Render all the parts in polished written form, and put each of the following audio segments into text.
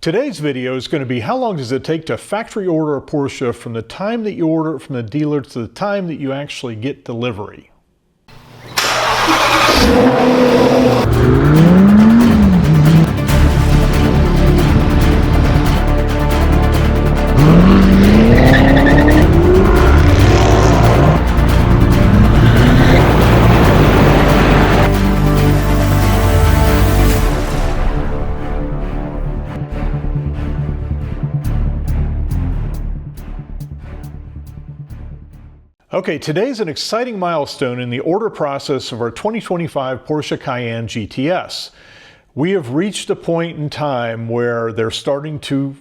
Today's video is going to be how long does it take to factory order a Porsche from the time that you order it from the dealer to the time that you actually get delivery. Okay, today's an exciting milestone in the order process of our 2025 Porsche Cayenne GTS. We have reached a point in time where they're starting to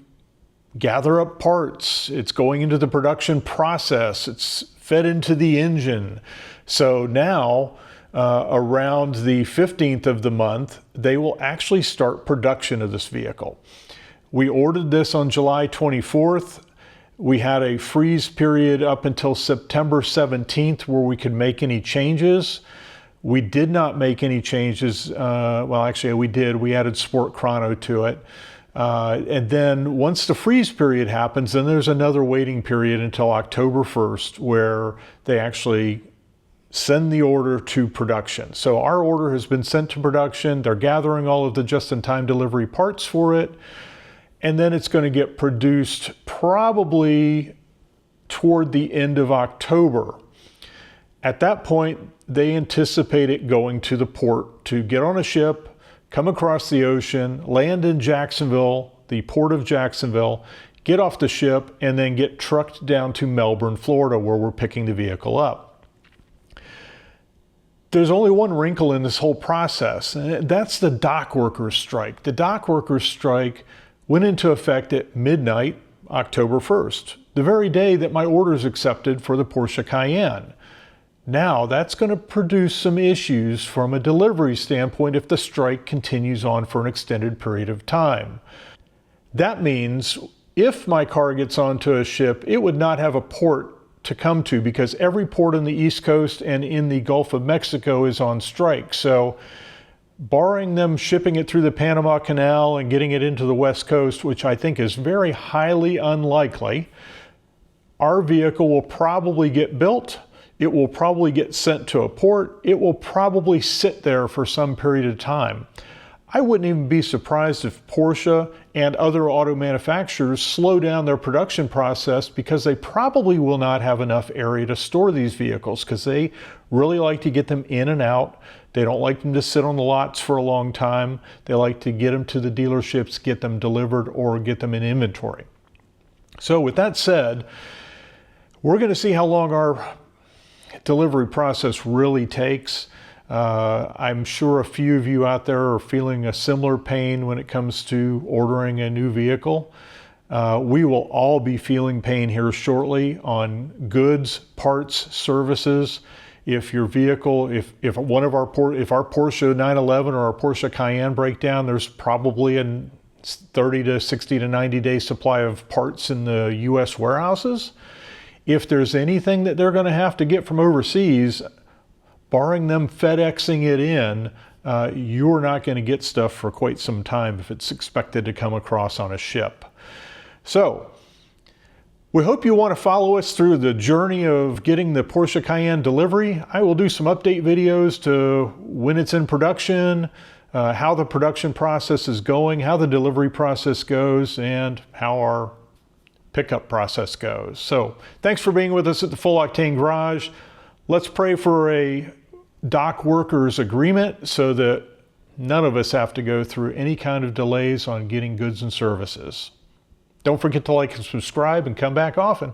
gather up parts. It's going into the production process. It's fed into the engine. So now, around the 15th of the month, they will actually start production of this vehicle. We ordered this on July 24th. We had a freeze period up until September 17th where we could make any changes. We did not make any changes. Well, actually we did. We added Sport Chrono to it. And then once the freeze period happens, then there's another waiting period until October 1st where they actually send the order to production. So our order has been sent to production. They're gathering all of the just-in-time delivery parts for it. And then it's going to get produced probably toward the end of October. At that point, they anticipate it going to the port to get on a ship, come across the ocean, land in Jacksonville, the port of Jacksonville, get off the ship, and then get trucked down to Melbourne, Florida, where we're picking the vehicle up. There's only one wrinkle in this whole process, and that's the dock workers strike. The dock workers strike went into effect at midnight, October 1st, the very day that my order is accepted for the Porsche Cayenne. Now, that's going to produce some issues from a delivery standpoint if the strike continues on for an extended period of time. That means if my car gets onto a ship, it would not have a port to come to because every port on the East Coast and in the Gulf of Mexico is on strike. So, barring them shipping it through the Panama Canal and getting it into the West Coast, which I think is very highly unlikely, our vehicle will probably get built. It will probably get sent to a port. It will probably sit there for some period of time. I wouldn't even be surprised if Porsche and other auto manufacturers slow down their production process because they probably will not have enough area to store these vehicles because they really like to get them in and out. They don't like them to sit on the lots for a long time. They like to get them to the dealerships, get them delivered, or get them in inventory. So with that said, we're going to see how long our delivery process really takes. I'm sure a few of you out there are feeling a similar pain when it comes to ordering a new vehicle. We will all be feeling pain here shortly on goods, parts, services. If your vehicle, if our Porsche 911 or our Porsche Cayenne break down, there's probably a 30 to 60 to 90 day supply of parts in the US warehouses. If there's anything that they're going to have to get from overseas, barring them FedExing it in, you're not going to get stuff for quite some time if it's expected to come across on a ship. So, we hope you want to follow us through the journey of getting the Porsche Cayenne delivery. I will do some update videos to when it's in production, how the production process is going, how the delivery process goes, and how our pickup process goes. So, thanks for being with us at the Full Octane Garage. Let's pray for a dock workers agreement so that none of us have to go through any kind of delays on getting goods and services. Don't forget to like and subscribe and come back often.